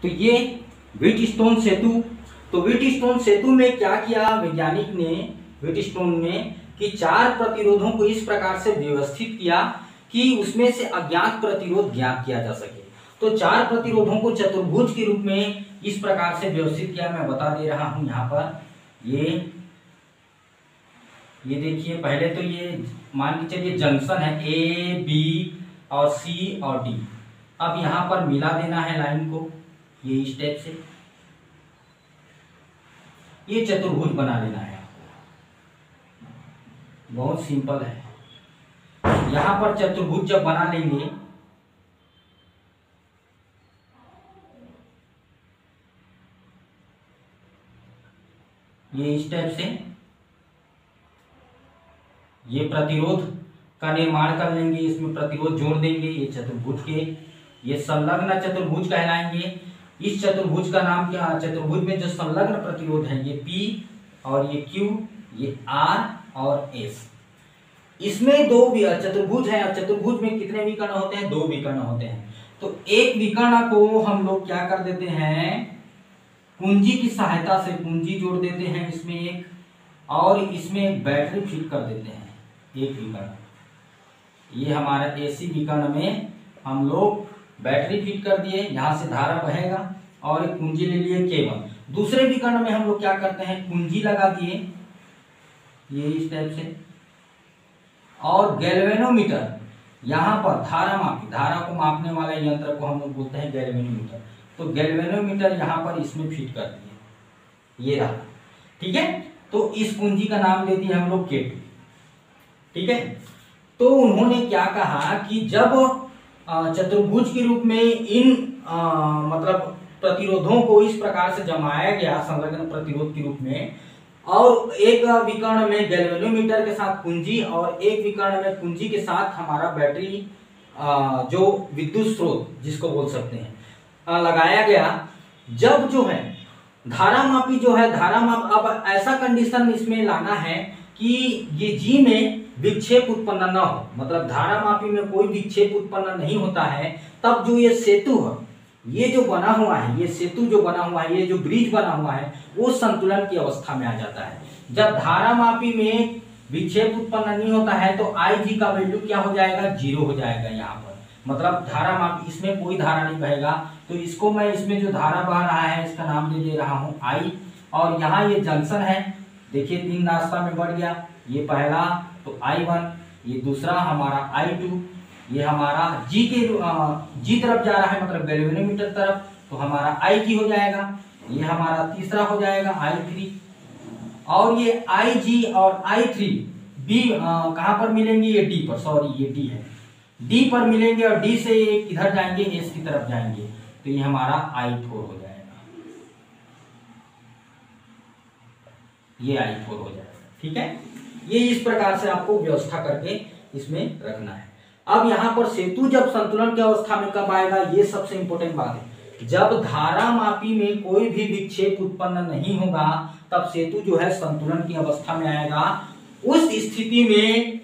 तो ये व्हीटस्टोन सेतु, तो व्हीटस्टोन सेतु में क्या किया वैज्ञानिक ने व्हीटस्टोन में कि 4 प्रतिरोधों को इस प्रकार से व्यवस्थित किया कि उसमें से अज्ञात प्रतिरोध ज्ञात किया जा सके। तो 4 प्रतिरोधों को चतुर्भुज के रूप में इस प्रकार से व्यवस्थित किया, मैं बता दे रहा हूं यहाँ पर। ये देखिए, पहले तो ये मान के चलिए जंक्शन है ए बी और सी और डी। अब यहाँ पर मिला देना है लाइन को, ये इस टाइप से ये चतुर्भुज बना लेना है आपको, बहुत सिंपल है। यहाँ पर चतुर्भुज जब बना लेंगे ये इस टाइप से ये प्रतिरोध का निर्माण कर लेंगे, इसमें प्रतिरोध जोड़ देंगे, ये चतुर्भुज के ये संलग्न चतुर्भुज कहलाएंगे। इस चतुर्भुज का नाम क्या, चतुर्भुज में जो संलग्न प्रतिरोध है ये P और ये Q, ये R और S। इसमें 2 चतुर्भुज है, चतुर्भुज में कितने विकर्ण होते हैं, 2 विकर्ण होते हैं। तो एक विकर्ण को हम लोग क्या कर देते हैं, कुंजी की सहायता से कुंजी जोड़ देते हैं इसमें एक, और इसमें एक बैटरी फिट कर देते हैं एक विकर्ण। ये हमारा AC विकर्ण में हम लोग बैटरी फिट कर दिए, यहाँ से धारा बहेगा और एक कुंजी ले लिए केवल। दूसरे विकर्ण में हम लोग क्या करते हैं, कुंजी लगा दिए ये इस टाइप से, और गैल्वेनोमीटर यहाँ पर धारा को मापने वाला यंत्र को हम लोग बोलते हैं गैल्वेनोमीटर। तो गैल्वेनोमीटर यहाँ पर इसमें फिट कर दिए, ये रहा, ठीक है। तो इस कुंजी का नाम दे दिए हम लोग K2, ठीक है। तो उन्होंने क्या कहा कि जब चतुर्भुज के रूप में इन मतलब प्रतिरोधों को इस प्रकार से जमाया गया संलग्न प्रतिरोध के रूप में, और एक विकर्ण में गैल्वेनोमीटर के साथ कुंजी और एक विकर्ण में कुंजी के साथ हमारा बैटरी जो विद्युत स्रोत जिसको बोल सकते हैं लगाया गया। जब जो है धारा मापी जो है धारा माप, अब ऐसा कंडीशन इसमें लाना है कि ये जी में विक्षेप उत्पन्न न हो, मतलब धारा मापी में कोई विक्षेप उत्पन्न नहीं होता है, तब जो ये सेतु है, ये जो बना हुआ है, ये सेतु जो बना हुआ है, ये जो ब्रिज बना हुआ है, वो संतुलन की अवस्था में आ जाता है। जब धारा मापी में विक्षेप उत्पन्न नहीं होता है तो IG का वैल्यू क्या हो जाएगा, 0 हो जाएगा यहाँ पर, मतलब धारा मापी इसमें कोई धारा नहीं बहेगा। तो इसको मैं इसमें जो धारा बह रहा है इसका नाम दे दे रहा हूँ I, और यहाँ ये जंक्शन है, देखिए 3 रास्ता में बढ़ गया, ये पहला तो I1, ये दूसरा हमारा I2, ये हमारा G तरफ जा रहा है मतलब गैल्वेनोमीटर तरफ, तो हमारा IG हो जाएगा, ये हमारा तीसरा हो जाएगा I3, और ये IG और I3 B कहाँ पर मिलेंगे, ये D पर, सॉरी ये D है, D पर मिलेंगे और D से इधर जाएंगे S की तरफ जाएंगे, तो ये हमारा I4 हो जाएगा, ये I4 हो जाएगा, ठीक है। ये इस प्रकार से आपको व्यवस्था करके इसमें रखना है। अब यहाँ पर सेतु जब संतुलन की अवस्था में कब आएगा, ये सबसे इंपॉर्टेंट बात है। जब धारा मापी में कोई भी विक्षेप उत्पन्न नहीं होगा तब सेतु जो है संतुलन की अवस्था में आएगा। उस स्थिति में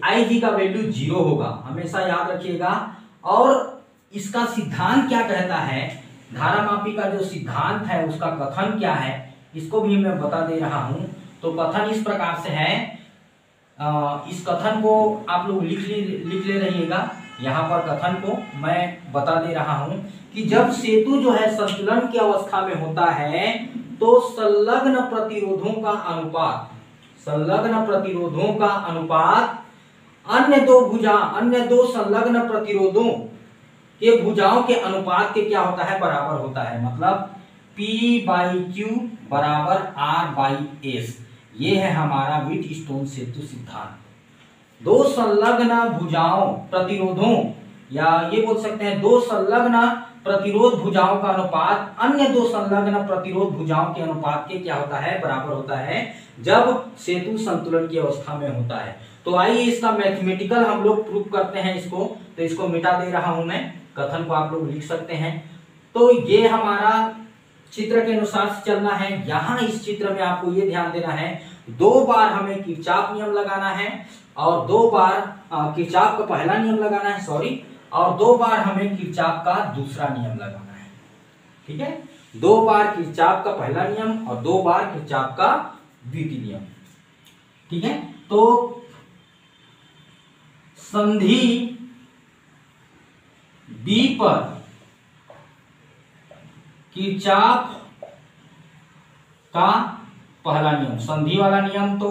IG का वैल्यू 0 होगा, हमेशा याद रखिएगा। और इसका सिद्धांत क्या कहता है, धारा मापी का जो सिद्धांत है उसका कथन क्या है, इसको भी मैं बता दे रहा हूं। तो कथन इस प्रकार से है, इस कथन को आप लोग लिख ले रहिएगा। यहाँ पर कथन को मैं बता दे रहा हूं कि जब सेतु जो है संतुलन की अवस्था में होता है तो संलग्न प्रतिरोधों का अनुपात अन्य दो संलग्न प्रतिरोधों के भुजाओं के अनुपात के क्या होता है, बराबर होता है। मतलब P/Q बराबर R/S, ये है हमारा व्हीटस्टोन सेतु सिद्धांत। 2 संलग्न भुजाओं प्रतिरोधों, या ये बोल सकते हैं 2 संलग्न प्रतिरोध भुजाओं का अनुपात अन्य 2 संलग्न प्रतिरोध भुजाओं के अनुपात के क्या होता है, बराबर होता है, जब सेतु संतुलन की अवस्था में होता है। तो आइए इसका मैथमेटिकल हम लोग प्रूफ करते हैं इसको। तो इसको मिटा दे रहा हूं मैं, कथन को आप लोग लिख सकते हैं। तो ये हमारा चित्र के अनुसार से चलना है। यहाँ इस चित्र में आपको ये ध्यान देना है, 2 बार हमें किरचॉफ नियम लगाना है, और 2 बार किरचॉफ का पहला नियम लगाना है, और 2 बार हमें किरचॉफ का दूसरा नियम लगाना है। ठीक है, 2 बार किरचॉफ का पहला नियम और 2 बार किरचॉफ का द्वितीय नियम। ठीक है, तो संधि B पर किरचॉफ का पहला नियम, संधि वाला नियम तो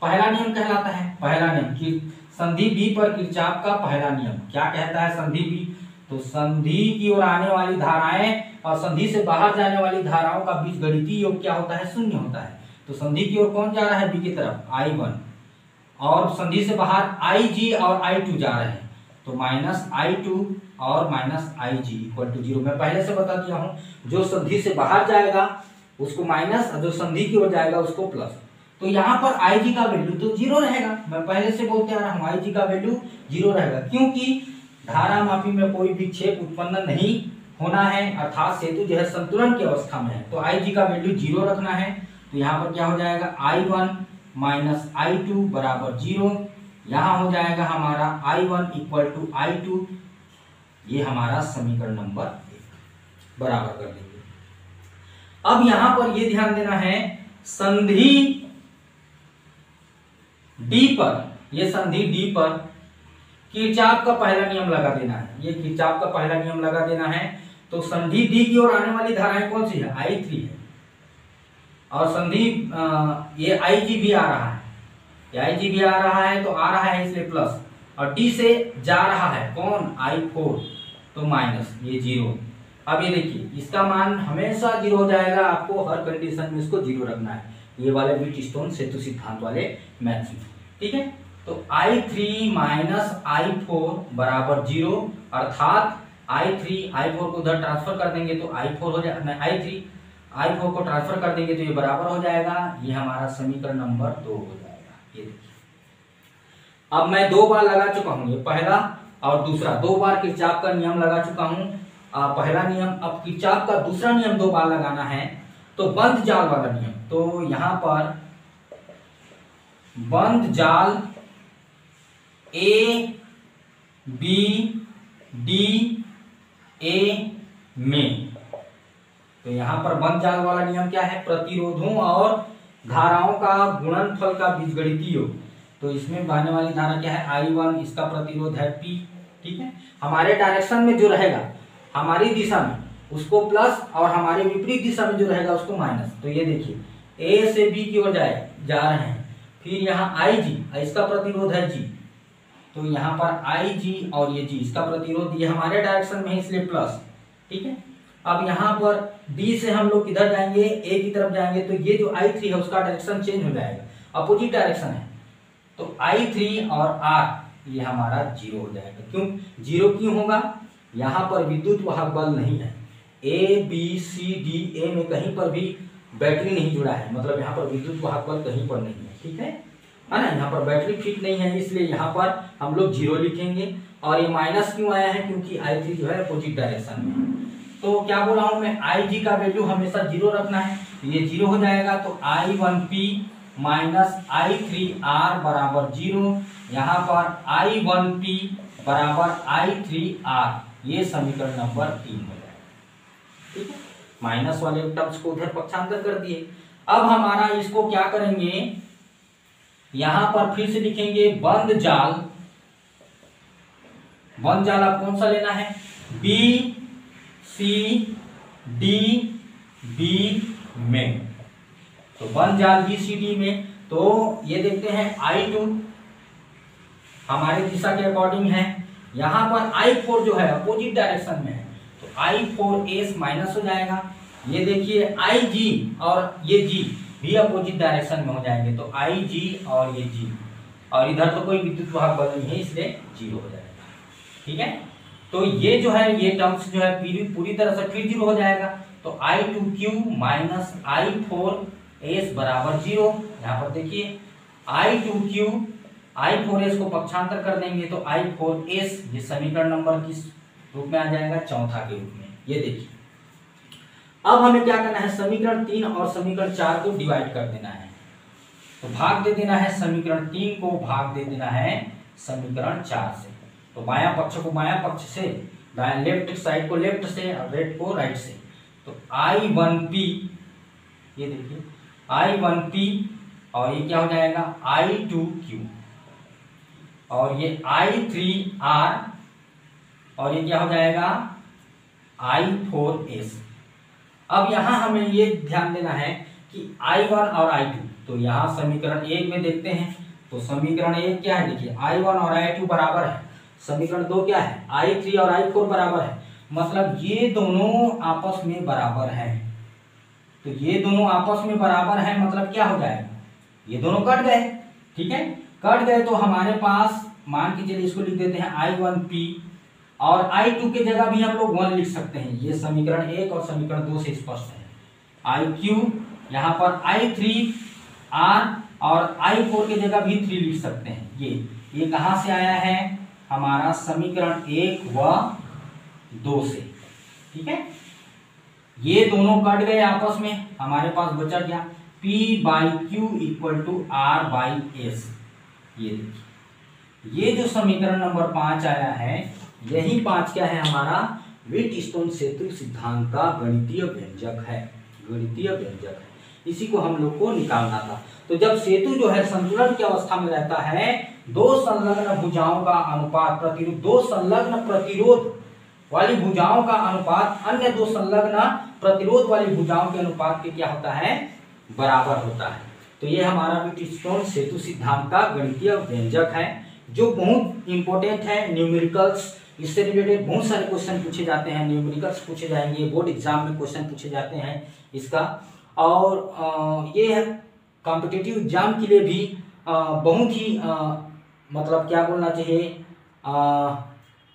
पहला नियम कहलाता है। पहला नियम कि संधि B पर किरचॉफ का पहला नियम क्या कहता है? संधि B, तो संधि की ओर आने वाली धाराएं और संधि से बाहर जाने वाली धाराओं का बीज गणितीय योग क्या होता है? शून्य होता है। तो संधि की ओर कौन जा रहा है? B की तरफ I1, और संधि से बाहर IG और I2 जा रहे हैं, तो -I2 और -IG इक्वल टू 0। मैं पहले से बता दिया हूं, जो संधि से बाहर जाएगा उसको माइनस, और जो संधि की ओर जाएगा उसको प्लस। तो यहाँ पर IG का वैल्यू तो 0 रहेगा। मैं पहले से बोलते आ रहा हूँ IG का वैल्यू 0 रहेगा, क्योंकि धारा मापी में कोई विक्षेप उत्पन्न नहीं होना है, अर्थात सेतु जो है संतुलन की अवस्था में है। तो IG का वैल्यू 0 रखना है। तो यहाँ पर क्या हो जाएगा? I1 माइनस I2 बराबर 0। यहाँ हो जाएगा हमारा I1 इक्वल टू I2। ये हमारा समीकरण नंबर 1 बराबर कर देंगे। अब यहाँ पर ये ध्यान देना है, संधि D पर, ये संधि D पर किरचॉफ का पहला नियम लगा देना है। ये किरचॉफ का पहला नियम लगा देना है। तो संधि D की ओर आने वाली धाराएं कौन सी है? I3 है, और संधि ये IG भी आ रहा है, ये IG भी आ रहा है, तो आ रहा है इसलिए प्लस, और D से जा रहा है कौन? I4, तो माइनस, ये 0। अब ये देखिए, इसका मान हमेशा 0 हो जाएगा, आपको हर कंडीशन में इसको 0 रखना है। ये वाले व्हीटस्टोन सेतु सिद्धांत वाले मैथ्स में, ठीक है। तो I3 माइनस I4 बराबर 0, अर्थात I4 को उधर ट्रांसफर कर देंगे तो I4 हो जाएगा, I4 को ट्रांसफर कर देंगे तो ये बराबर हो जाएगा, ये हमारा समीकरण नंबर 2 हो जाएगा। ये देखिए, अब मैं 2 बार लगा चुका हूं, ये पहला और दूसरा, 2 बार किरचॉफ का नियम लगा चुका हूं, पहला नियम। अब किरचॉफ का दूसरा नियम 2 बार लगाना है, तो बंद जाल वाला नियम। तो यहां पर बंद जाल A B D A में, तो यहां पर बंद जाल वाला नियम क्या है? प्रतिरोधों और धाराओं का गुणनफल का बीजगणितीय योग। तो इसमें बहने वाली धारा क्या है? I1, इसका प्रतिरोध है P, ठीक है। हमारे डायरेक्शन में जो रहेगा, हमारी दिशा में, उसको प्लस, और हमारे विपरीत दिशा में जो रहेगा उसको माइनस। तो ये देखिए, A से B की ओर जा रहे हैं, फिर यहाँ IG, इसका प्रतिरोध है G, तो यहाँ पर IG और ये G, इसका प्रतिरोध, ये हमारे डायरेक्शन में है इसलिए प्लस, ठीक है। अब यहाँ पर D से हम लोग किधर जाएंगे? A की तरफ जाएंगे, तो ये जो I3 है उसका डायरेक्शन चेंज हो जाएगा, अपोजिट डायरेक्शन है, तो I3 और R ये हमारा 0 हो जाएगा। क्यों 0 क्यों होगा? यहाँ पर विद्युत वाहक बल नहीं है, A B C D A में कहीं पर भी बैटरी नहीं जुड़ा है, मतलब यहाँ पर विद्युत वाहक बल कहीं पर नहीं है, ठीक है ना। यहाँ पर बैटरी फिट नहीं है, इसलिए यहाँ पर हम लोग 0 लिखेंगे। और ये माइनस क्यों आया है? क्योंकि I3 जो है अपोजिट डायरेक्शन में। तो क्या बोला हूं मैं? IG का वैल्यू हमेशा 0 रखना है, ये 0 हो जाएगा। तो I1P माइनस I3R बराबर 0। यहाँ पर I1P बराबर I3R, ये समीकरण नंबर 3 हो जाएगा, ठीक है। माइनस वाले टर्म्स को उधर पक्षांतर कर दिए। अब हमारा इसको क्या करेंगे, यहां पर फिर से लिखेंगे बंद जाल। बंद जाल आप कौन सा लेना है? B C D B में, तो बंद जाल B C D में। तो ये देखते हैं I2 हमारी दिशा के अकॉर्डिंग है, यहां पर I4 जो है अपोजिट डायरेक्शन में है, तो I4S माइनस हो जाएगा। ये देखिए IG और ये G भी अपोजिट डायरेक्शन में हो जाएंगे, तो IG और ये G, और इधर तो कोई विद्युत वाहक बल नहीं है इसलिए 0 हो जाएगा, ठीक है। तो ये जो है, ये टर्म्स जो है पूरी तरह से फिर 0 हो जाएगा। तो I2Q माइनस I4S बराबर 0। यहाँ पर देखिए I2Q I4S को पक्षांतर कर देंगे तो I4S, ये समीकरण नंबर किस रूप में आ जाएगा? चौथा के रूप में। ये देखिए, अब हमें क्या करना है? समीकरण 3 और समीकरण 4 को डिवाइड कर देना है। तो भाग दे देना है समीकरण 3 को, भाग दे देना है समीकरण 4 से। तो बायां पक्ष को बायां पक्ष से, लेफ्ट साइड को लेफ्ट से और राइट को राइट से। तो I1P, ये देखिए I1P, और ये क्या हो जाएगा I2Q, और ये I3R, और ये क्या हो जाएगा I4S। अब यहां हमें ये ध्यान देना है कि I1 और I2, तो यहां समीकरण 1 में देखते हैं, तो समीकरण 1 क्या है, देखिए I1 और I2 बराबर है, समीकरण 2 क्या है I3 और I4 बराबर है, मतलब ये दोनों आपस में बराबर है। तो ये दोनों आपस में बराबर है मतलब क्या हो जाएगा, ये दोनों कट गए, ठीक है, कट गए तो हमारे पास मान के चलिए इसको लिख देते हैं I1P, और I2 के जगह भी हम लोग 1 लिख सकते हैं, ये समीकरण 1 और समीकरण 2 से स्पष्ट है। IQ, यहाँ पर I3R और I4 के जगह भी 3 लिख सकते हैं। ये कहाँ से आया है, हमारा समीकरण 1 व 2 से, ठीक है। ये दोनों कट गए आपस में, हमारे पास बचा क्या P/Q = R/S। ये देखिए, ये जो समीकरण नंबर 5 आया है, यही 5 क्या है हमारा व्हीटस्टोन सेतु सिद्धांत का गणितीय व्यंजक है, गणितीय व्यंजक है। इसी को हम लोग को निकालना था। तो जब सेतु जो है संतुलन की अवस्था में रहता है, दो संलग्न भुजाओं का अनुपात प्रतिरोध, दो संलग्न प्रतिरोध वाली भुजाओं का अनुपात अन्य दो संलग्न प्रतिरोध वाली भुजाओं के अनुपात के क्या होता है, बराबर होता है। तो ये हमारा व्हीटस्टोन सेतु सिद्धांत का गणितीय व्यंजक है, जो बहुत इंपॉर्टेंट है। न्यूमेरिकल्स, इससे रिलेटेड बहुत सारे क्वेश्चन पूछे जाते हैं, न्यूमेरिकल्स पूछे जाएंगे, बोर्ड एग्जाम में क्वेश्चन पूछे जाते हैं इसका, और ये कॉम्पिटिटिव एग्जाम के लिए भी बहुत ही मतलब क्या बोलना चाहिए,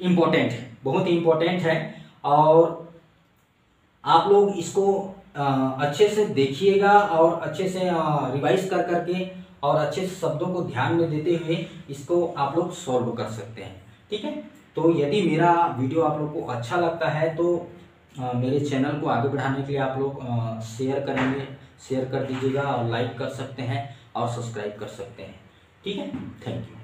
इम्पोर्टेंट है, बहुत ही इम्पोर्टेंट है। और आप लोग इसको अच्छे से देखिएगा और अच्छे से रिवाइज कर करके और अच्छे से शब्दों को ध्यान में देते हुए इसको आप लोग सॉल्व कर सकते हैं, ठीक है। तो यदि मेरा वीडियो आप लोग को अच्छा लगता है तो मेरे चैनल को आगे बढ़ाने के लिए आप लोग शेयर करेंगे, शेयर कर दीजिएगा और लाइक कर सकते हैं और सब्सक्राइब कर सकते हैं, ठीक है। Thank you.